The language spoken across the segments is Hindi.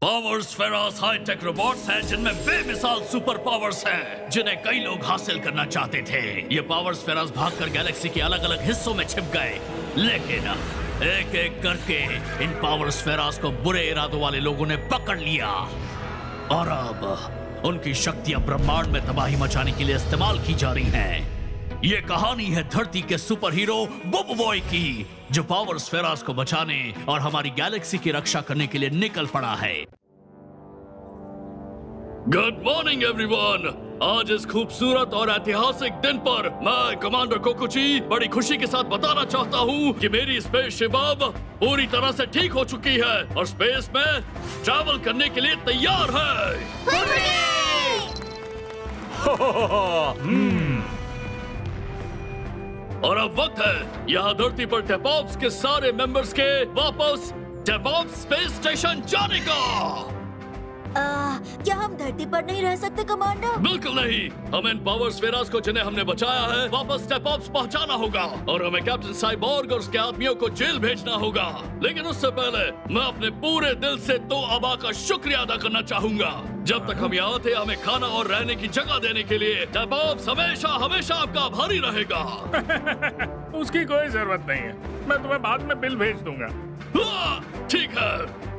पावर्स फेरास हाईटेक रोबोट्स हैं जिनमें बेमिसाल सुपर पावर्स हैं जिन्हें कई लोग हासिल करना चाहते थे। ये पावर्स फेरास भागकर गैलेक्सी के अलग अलग हिस्सों में छिप गए, लेकिन एक एक करके इन पावर्स फेरास को बुरे इरादों वाले लोगों ने पकड़ लिया और अब उनकी शक्तियां ब्रह्मांड में तबाही मचाने के लिए इस्तेमाल की जा रही हैं। ये कहानी है धरती के सुपर हीरो बुब बॉय की, जो पावर्स फेरास को बचाने और हमारी गैलेक्सी की रक्षा करने के लिए निकल पड़ा है। Good morning everyone. आज इस खूबसूरत और ऐतिहासिक दिन पर मैं कमांडर कोकुची बड़ी खुशी के साथ बताना चाहता हूँ कि मेरी स्पेसशिप अब पूरी तरह से ठीक हो चुकी है और स्पेस में ट्रैवल करने के लिए तैयार है। और अब वक्त है यहाँ धरती पर टेपॉप्स के सारे मेंबर्स के वापस टेपॉप्स स्पेस स्टेशन जाने का। क्या हम धरती पर नहीं रह सकते कमांडर? बिल्कुल नहीं। हमें इन पावर्स फेरास को जिन्हें हमने बचाया है वापस टेपॉप्स पहुंचाना होगा और हमें कैप्टन साइबोर्ग और उसके आदमियों को जेल भेजना होगा। लेकिन उससे पहले मैं अपने पूरे दिल से तो अबा का शुक्रिया अदा करना चाहूंगा। जब तक हम यहाँ थे हमें खाना और रहने की जगह देने के लिए टेपॉप्स हमेशा हमेशा आपका आभारी रहेगा। उसकी कोई जरूरत नहीं है, मैं तुम्हें बाद में बिल भेज दूंगा। ठीक है,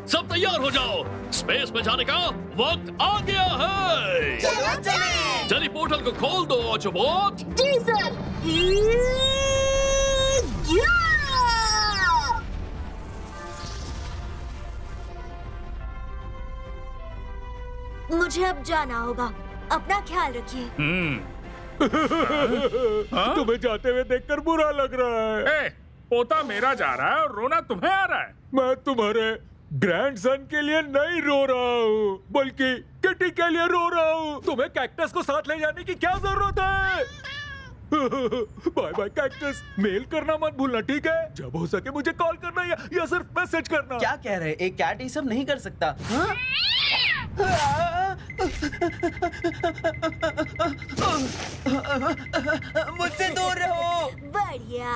सब तैयार हो जाओ, स्पेस में जाने का वक्त आ गया है। चलो चलें। चलिए पोर्टल को खोल दो ऑटोबॉट। जी सर। मुझे अब जाना होगा, अपना ख्याल रखिए। तुम्हें जाते हुए देखकर बुरा लग रहा है। पोता मेरा जा रहा है और रोना तुम्हें आ रहा है। मैं तुम्हारे ग्रैंडसन के लिए नहीं रो रहा हूँ, बल्कि किटी के लिए रो रहा हूँ। तुम्हें कैक्टस को साथ ले जाने की क्या जरूरत है? Bye bye cactus. मेल करना मत भूलना, ठीक है? जब हो सके मुझे कॉल करना या सिर्फ मैसेज करना। क्या कह रहे हैं? एक कैट ये सब नहीं कर सकता। हाँ? मुझसे दूर रहो। बढ़िया।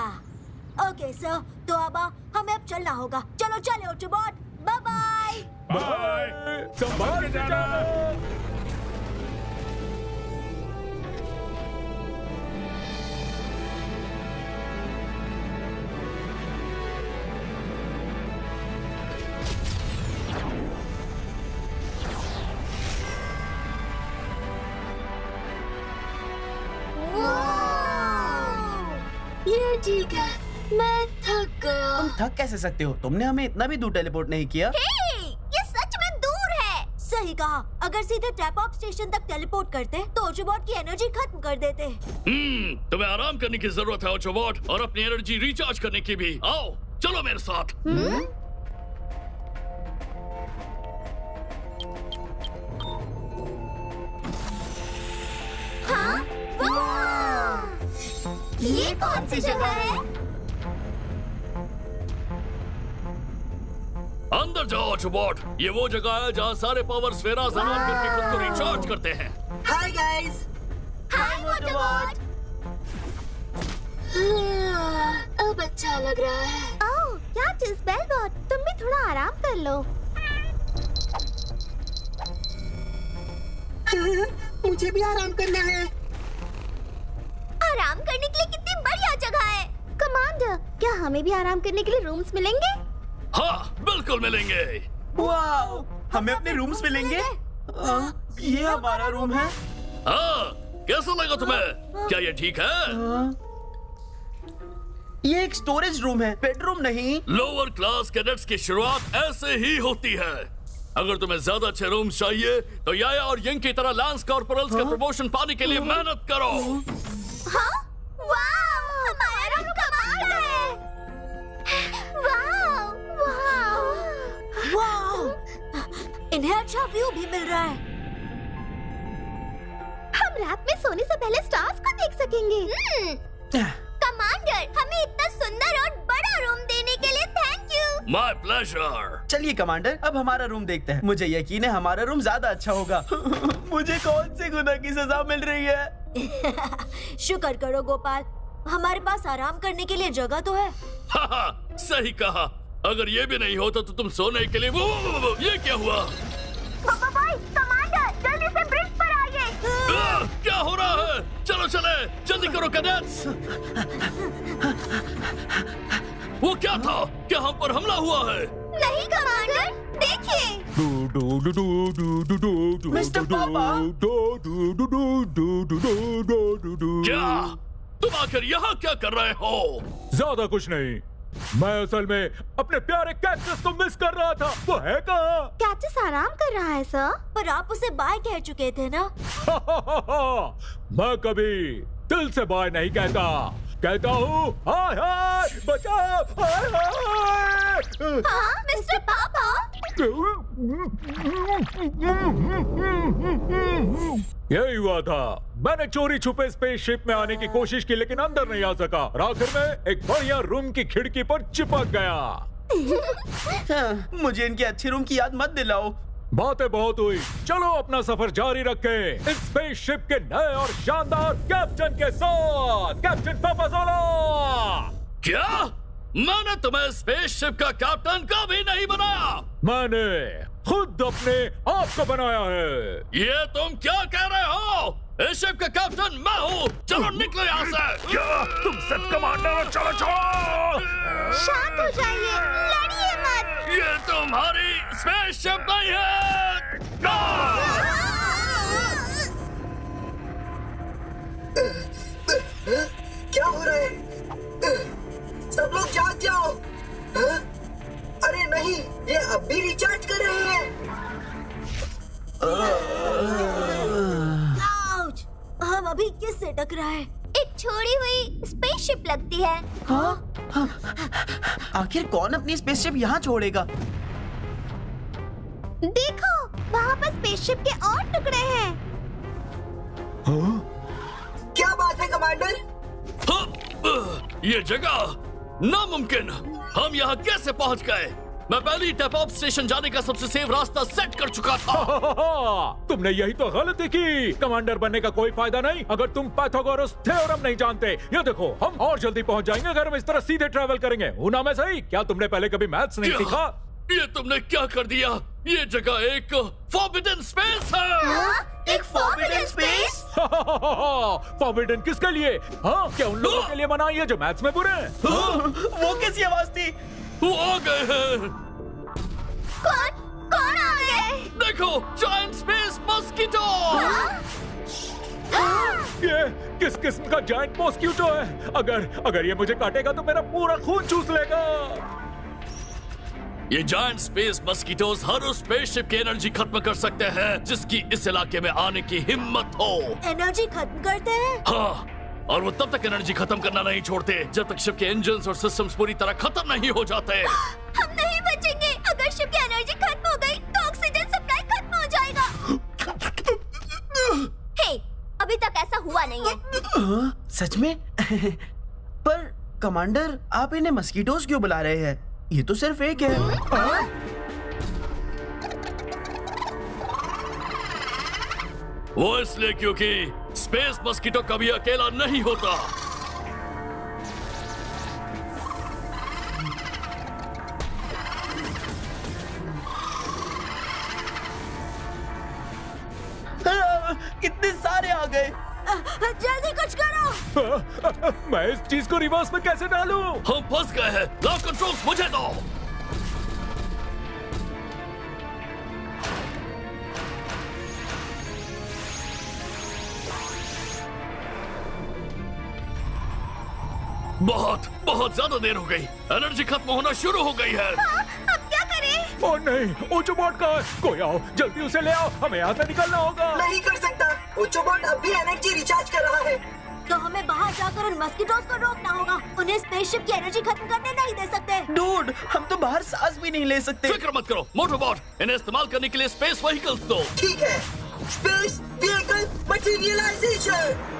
ओके सर, तो अब हमें अब चलना होगा। चलो चले ऑटोबॉट। Bye bye. बाय। संभाल के जाना। ये ठीक है, मैं थक गया। तुम थक कैसे सकते हो? तुमने हमें इतना भी दूर टेलीपोर्ट नहीं किया। ये सच में दूर है। सही कहा। अगर सीधे टैपॉप स्टेशन तक टेलीपोर्ट करते तो ऑटोबॉट की एनर्जी खत्म कर देते। तुम्हें आराम करने की जरूरत है ऑटोबॉट, और अपनी एनर्जी रिचार्ज करने की भी। आओ चलो मेरे साथ। हाँ? ये कौन सी जगह है? अंदर जाओ ऑटोबॉट। ये वो जगह है जहाँ सारे पावर्स फेरास आराम करके खुद को रिचार्ज करते हैं। Hi guys. Hi Autobot. अब अच्छा लग रहा है। ओह, क्या चीज बेलबॉट, तुम भी थोड़ा आराम कर लो। मुझे भी आराम करना है। आराम करने के लिए कितनी बढ़िया जगह है। कमांडर, क्या हमें भी आराम करने के लिए रूम्स मिलेंगे? हाँ बिल्कुल मिलेंगे। वाओ, हमें अपने रूम्स मिलेंगे। ये हमारा रूम है। हाँ, कैसा लगा तुम्हें? क्या ये ठीक है? ये एक स्टोरेज रूम है, बेडरूम नहीं। लोअर क्लास कैडेट्स की शुरुआत ऐसे ही होती है। अगर तुम्हें ज्यादा अच्छे रूम्स चाहिए तो याया और यंग की तरह लांस कॉर्पोरल्स का प्रमोशन पाने के लिए मेहनत करो। हाँ? वाव, हमारा रूम कमाल है। वाव, वाव, वाव। इन्हें अच्छा व्यू भी मिल रहा है। हम रात में सोने से पहले स्टार्स को देख सकेंगे। कमांडर, हमें इतना सुंदर और बड़ा रूम देने के लिए थैंक यू। My pleasure. चलिए कमांडर, अब हमारा रूम देखते हैं। मुझे यकीन है हमारा रूम ज्यादा अच्छा होगा। मुझे कौन से गुनाह की सजा मिल रही है? शुक्र करो गोपाल, हमारे पास आराम करने के लिए जगह तो है। सही कहा। अगर ये भी नहीं होता तो तुम सोने के लिए वो ये क्या हुआ? बॉय कमांडर जल्दी से ब्रिज पर आइए। क्या हो रहा है? चलो चले, जल्दी करो कैडेट्स। वो क्या था? क्या हम पर हमला हुआ है? नहीं कमांडर, देखिए। मिस्टर पापा। क्या तुम आखिर यहाँ क्या कर रहे हो? ज्यादा कुछ नहीं, मैं असल में अपने प्यारे कैक्टस को मिस कर रहा था। वो है कहाँ? कैक्टस आराम कर रहा है सर। पर आप उसे बाय कह चुके थे ना। मैं कभी दिल से बाय नहीं कहता, कहता हूँ हाय हाय बचाओ, हाय हाय। हाँ मिस्टर पापा। यही हुआ था। मैंने चोरी छुपे स्पेसशिप में आने की कोशिश की, लेकिन अंदर नहीं आ सका और आखिर में एक बढ़िया रूम की खिड़की पर चिपक गया। हाँ, मुझे इनके अच्छे रूम की याद मत दिलाओ। बातें बहुत हुई, चलो अपना सफर जारी रखें इस स्पेसशिप के नए और शानदार कैप्टन के साथ, कैप्टन पापाज़ोला। क्या? मैंने तुम्हें स्पेसशिप का कैप्टन कभी नहीं बनाया। मैंने खुद अपने आप को बनाया है। ये तुम क्या कह रहे हो? इस शिप का कैप्टन मैं हूँ। चलो निकलो यहाँ से। क्या तुम सब कमांडर हो? चलो चलो। शांत हो जाइए, लड़िए मत। ये तुम्हारी स्पेसशिप नहीं है। क्या हो रहा है? सब लोग जाग जाओ। हाँ? अरे नहीं, ये अब भी रिचार्ज कर रहे हैं। आउच! हम अभी किससे टकराए? एक छोड़ी हुई स्पेसशिप लगती है। हाँ? आखिर कौन अपनी स्पेसशिप यहाँ छोड़ेगा? देखो, वहाँ पर स्पेसशिप के और टुकड़े हैं। क्या बात है कमांडर? ये जगह नामुमकिन। हम यहाँ कैसे पहुँच गए? मैं पहले टैप ऑफ स्टेशन जाने का सबसे सेफ रास्ता सेट कर चुका था। तुमने यही तो गलती की। कमांडर बनने का कोई फायदा नहीं अगर तुम पाइथागोरस थ्योरम नहीं जानते। ये देखो, हम और जल्दी पहुंच जाएंगे अगर हम इस तरह सीधे ट्रैवल करेंगे। होना में सही? क्या तुमने पहले कभी मैथ्स नहीं सीखा? ये तुमने क्या कर दिया? ये जगह एक फॉरबिडन स्पेस है। एक फॉरबिडन स्पेस? फॉरबिडन किसके लिए? हाँ, क्या उन लोगों के लिए बनाई है जो मैथ्स में बुरे हैं? वो कैसी आवाज थी? वो आ गए हैं। कौन आ गए? देखो, जायंट स्पेस मस्कीटो। ये किस किस्म का जायंट मॉस्क्यूटो है? अगर ये मुझे काटेगा तो मेरा पूरा खून चूस लेगा। ये जायंट स्पेस मस्कीटोज हर उस स्पेसशिप की एनर्जी खत्म कर सकते हैं जिसकी इस इलाके में आने की हिम्मत हो। एनर्जी खत्म करते हैं? हाँ, और वो तब तक एनर्जी खत्म करना नहीं छोड़ते जब तक शिप के इंजन्स और सिस्टम्स पूरी तरह खत्म नहीं हो जाते। हम नहीं बचेंगे। अगर शिप की एनर्जी खत्म हो गई तो ऑक्सीजन सप्लाई खत्म हो जाएगा। हे, अभी तक ऐसा हुआ नहीं है। सच में? पर कमांडर, आप इन्हें मस्कीटोज क्यों बुला रहे हैं? ये तो सिर्फ एक है। वो इसलिए क्योंकि स्पेस मस्कीटो कभी अकेला नहीं होता। इतने सारे आ गए। जल्दी कुछ करो। मैं इस चीज को रिवर्स में कैसे डालूं? हम फंस गए हैं। लॉक कंट्रोल्स मुझे दो। बहुत ज्यादा देर हो गई। एनर्जी खत्म होना शुरू हो गई है। अब क्या करें? ओ नहीं, ओचोबॉट का है। कोई आओ, जल्दी उसे ले आओ। हमें यहाँ से निकलना होगा। नहीं कर सकता। ओचोबॉट अब भी एनर्जी रिचार्ज कर रहा है। तो हमें बाहर जाकर उन मस्कीटोज को रोकना होगा। उन्हें स्पेसशिप की एनर्जी खत्म करने नहीं दे सकते। डूड, हम तो बाहर सांस भी नहीं ले सकते। फिक्र मत करो मोटोबॉट, इन्हें इस्तेमाल करने के लिए स्पेस व्हीकल्स दो। ठीक है। Space vehicle materialization.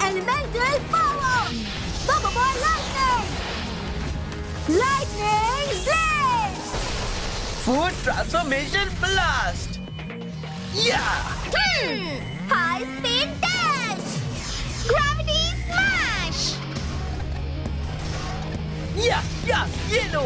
Elemental power. Food transformation blast. या high speed dash, gravity smash. या ये लो।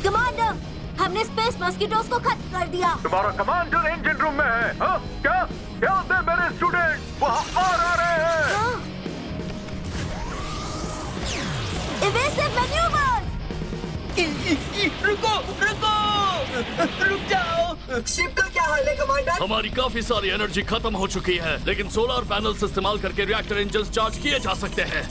कमांडर, हमने स्पेस मस्कीटोस को खत्म कर दिया। तुम्हारा कमांडर इंजन रूम में है। हाँ? क्या ध्यान दे मेरे स्टूडेंट, वहाँ बाहर आ रहे हैं। Evasive manoeuvres. रुको रुक जाओ। शिप का क्या हाल है कमांडर? हमारी काफी सारी एनर्जी खत्म हो चुकी है, लेकिन सोलर पैनल्स इस्तेमाल करके रिएक्टर इंजन चार्ज किए जा सकते हैं।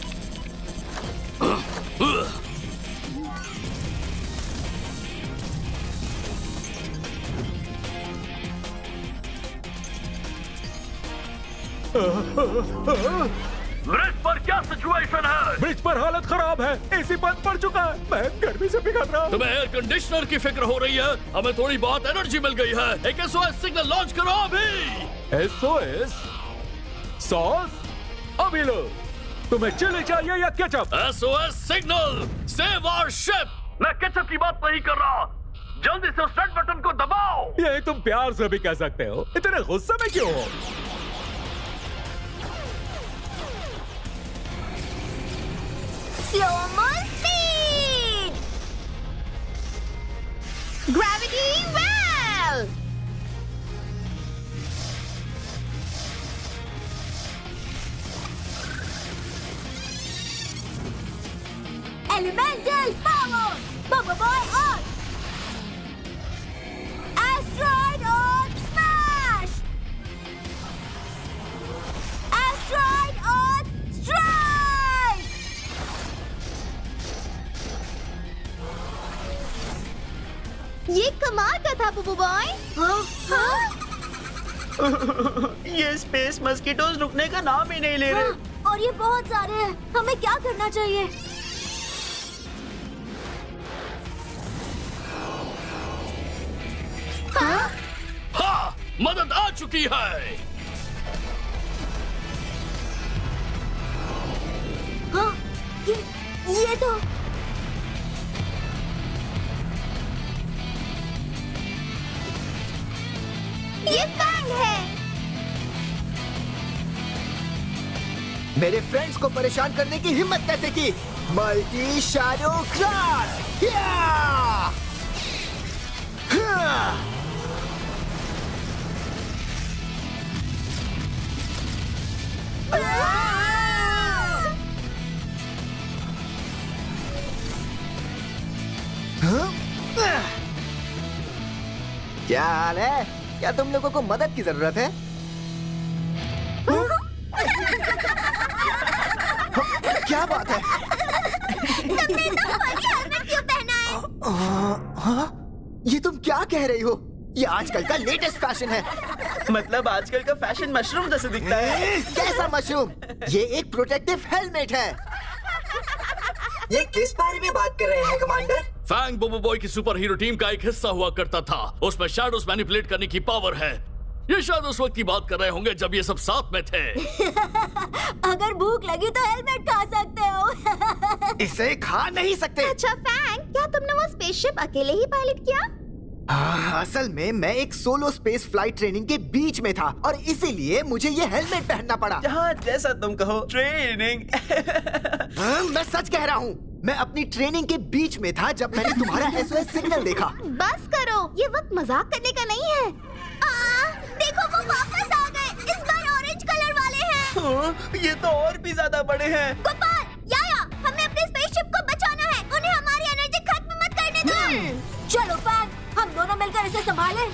ब्रिज पर क्या सिचुएशन है? ब्रिज पर हालत खराब है, एसी बंद पड़ चुका है, मैं गर्मी से पिघल रहा हूँ। तुम्हें एयर कंडीशनर की फिक्र हो रही है? हमें थोड़ी बहुत एनर्जी मिल गई है। एक SOS सिग्नल लॉन्च करो अभी। SOS सॉस अभी लो। तुम्हें चिली चाहिए या ketchup? SOS signal, save our ship. मैं केचप की बात नहीं कर रहा, जल्दी से उस रेड बटन को दबाओ। यही तुम प्यार से भी कह सकते हो, इतने गुस्से में क्यों हो? Slow mo speed. Gravity well. Elemental power. Bubble boy on. Asteroid on smash. Asteroid on strike. ये कमाल का था बुबू बॉय। ये स्पेस मस्कीटोज रुकने का नाम ही नहीं ले रहे। और ये बहुत सारे हैं, हमें क्या करना चाहिए? हाँ, मदद आ चुकी है। हाँ, ये तो ये फैंग है। मेरे फ्रेंड्स को परेशान करने की हिम्मत कैसे की? Multi shadow cross. या! हाँ! क्या हाल है? क्या तुम लोगों को मदद की जरूरत है? क्या बात है? तुमने तो फनी हेलमेट क्यों पहना है? हाँ? ये तुम क्या कह रही हो? ये आजकल का लेटेस्ट फैशन है। मतलब आजकल का फैशन मशरूम जैसे दिखता है। कैसा मशरूम? ये एक प्रोटेक्टिव हेलमेट है। ये किस बारे में बात कर रहे हैं कमांडर? फैंग बोबो बॉय की सुपर हीरो टीम का एक हिस्सा हुआ करता था। उसमें शैडोज मैनिपुलेट करने की पावर है। ये शायद उस वक्त की बात कर रहे होंगे जब ये सब साथ में थे। अगर भूख लगी तो हेलमेट खा सकते हो। इसे खा नहीं सकते। अच्छा फैंग, क्या तुमने वो स्पेसशिप अकेले ही पायलट किया? असल में मैं एक सोलो स्पेस फ्लाइट ट्रेनिंग के बीच में था और इसीलिए मुझे ये हेलमेट पहनना पड़ा। जहाँ जैसा तुम कहो ट्रेनिंग। मैं सच कह रहा हूँ, मैं अपनी ट्रेनिंग के बीच में था जब मैंने तुम्हारा SOS सिग्नल देखा। बस करो, ये वक्त मजाक करने का नहीं है। देखो वो वापस आ गए, इस बार ऑरेंज कलर वाले हैं। ये तो और भी ज्यादा बड़े हैं। गोपाल, याया, हमें अपने स्पेसशिप को बचाना है। उन्हें हमारी एनर्जी खत्म मत करने दो। चलो फैन, हम दोनों मिलकर इसे संभालें।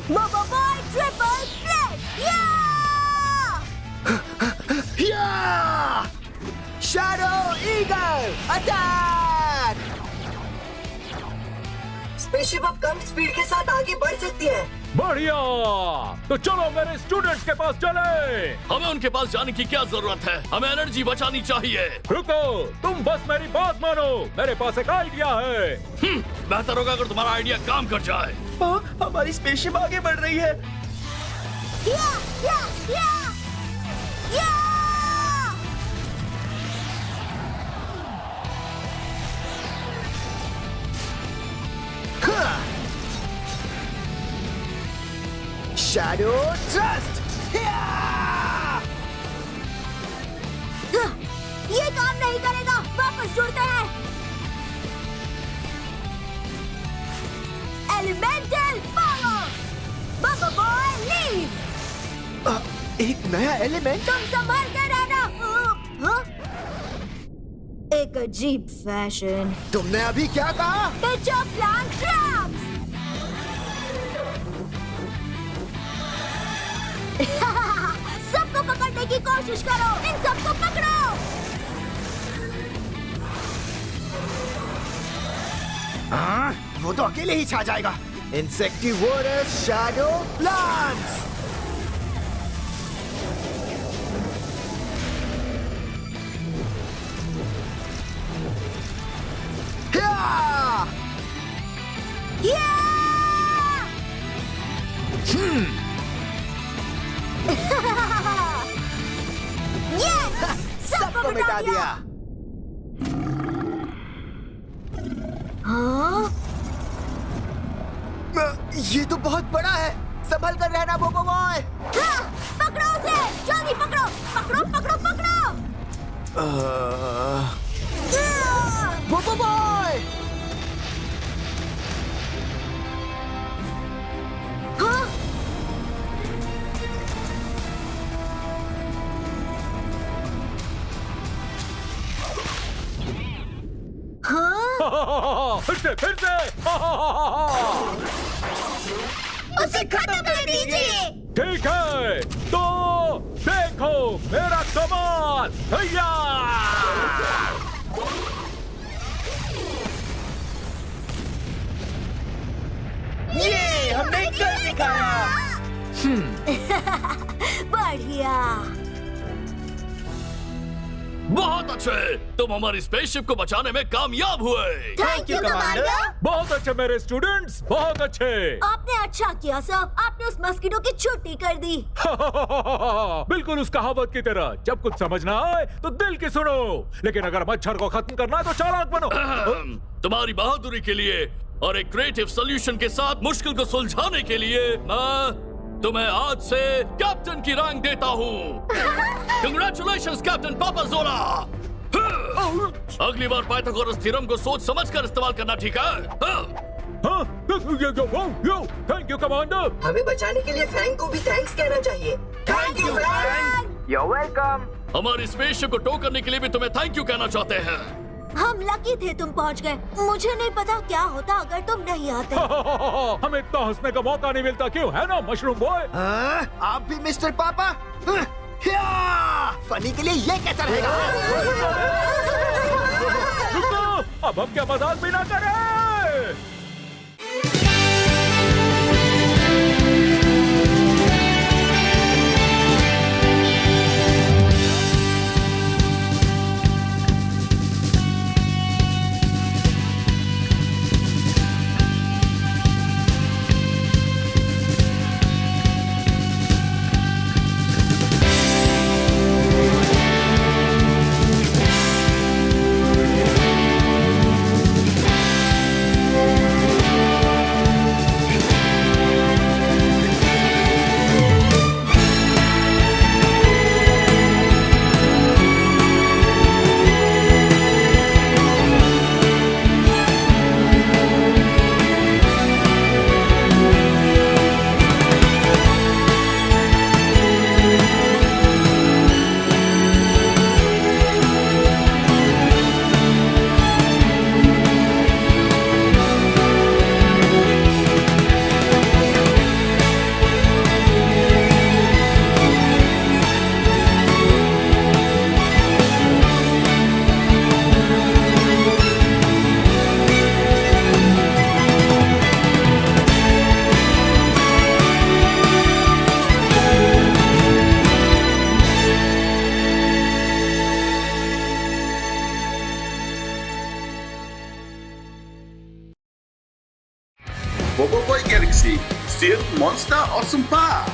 बोबो बॉय ट्रिपल स्प्लिट। या! Shadow eagle attack! स्पेसशिप अब कम स्पीड के साथ आगे बढ़ सकती है। बढ़िया, तो चलो मेरे स्टूडेंट्स के पास चले। हमें उनके पास जाने की क्या जरूरत है? हमें एनर्जी बचानी चाहिए। रुको, तुम बस मेरी बात मानो। मेरे पास एक आइडिया है। बेहतर होगा अगर तुम्हारा आइडिया काम कर जाए। हमारी स्पेसशिप आगे बढ़ रही है। या, या, या! Shadow thrust. ये काम नहीं करेगा, वापस जुड़ते हैं। Elemental power, bubble boy leave. एक नया एलिमेंट। तुम संभाल कर रहना। हाँ? एक अजीब फैशन। तुमने अभी क्या कहा? Pitch of plant traps. सबको पकड़ने की कोशिश करो, इन सबको पकड़ो। हाँ, वो तो अकेले ही छा जाएगा। Insectivorous shadow plants. सबको मिटा दिया। हाँ? ये तो बहुत बड़ा है। संभल कर रहना बोबो बॉय। हाँ, पकड़ो उसे, जल्दी पकड़ो, पकड़ो, पकड़ो, पकड़ो। बोबो बॉय। हाँ? हाँ? फिर से उसे खत्म कर दीजिए। ठीक है, तो देखो मेरा कमाल। भैया ये हमने कर दिखाया। बढ़िया। बहुत अच्छे, तुम हमारी स्पेसशिप को बचाने में कामयाब हुए। Thank you commander. बहुत अच्छे मेरे स्टूडेंट्स, बहुत अच्छे। आपने अच्छा किया सर, आपने उस मस्किटो की छुट्टी कर दी। बिल्कुल उस कहावत की तरह, जब कुछ समझ ना आए तो दिल की सुनो, लेकिन अगर मच्छर को खत्म करना है तो चालाक बनो। तुम्हारी बहादुरी के लिए और एक क्रिएटिव सॉल्यूशन के साथ मुश्किल को सुलझाने के लिए मैं तुम्हें आज से कैप्टन की रैंक देता हूँ। Congratulations captain Papazola. अगली बार पाइथागोरस थ्योरम को सोच समझकर इस्तेमाल करना, ठीक है? Thank you commander. हमें बचाने के लिए फ्रैंक को भी थैंक्स कहना चाहिए। Thank you Frank. You're welcome। हमारी स्पेसशिप को टो करने के लिए भी तुम्हें थैंक यू कहना चाहते हैं। हम लकी थे तुम पहुंच गए। मुझे नहीं पता क्या होता अगर तुम नहीं आते। हमें इतना हंसने का मौका नहीं मिलता, क्यों है ना मशरूम बॉय? आप भी मिस्टर पापा? फनी के लिए ये कैसा रहेगा? रुको, अब हम क्या मजाक भी ना करें। Bobo Boy Galaxy, still monster awesome power.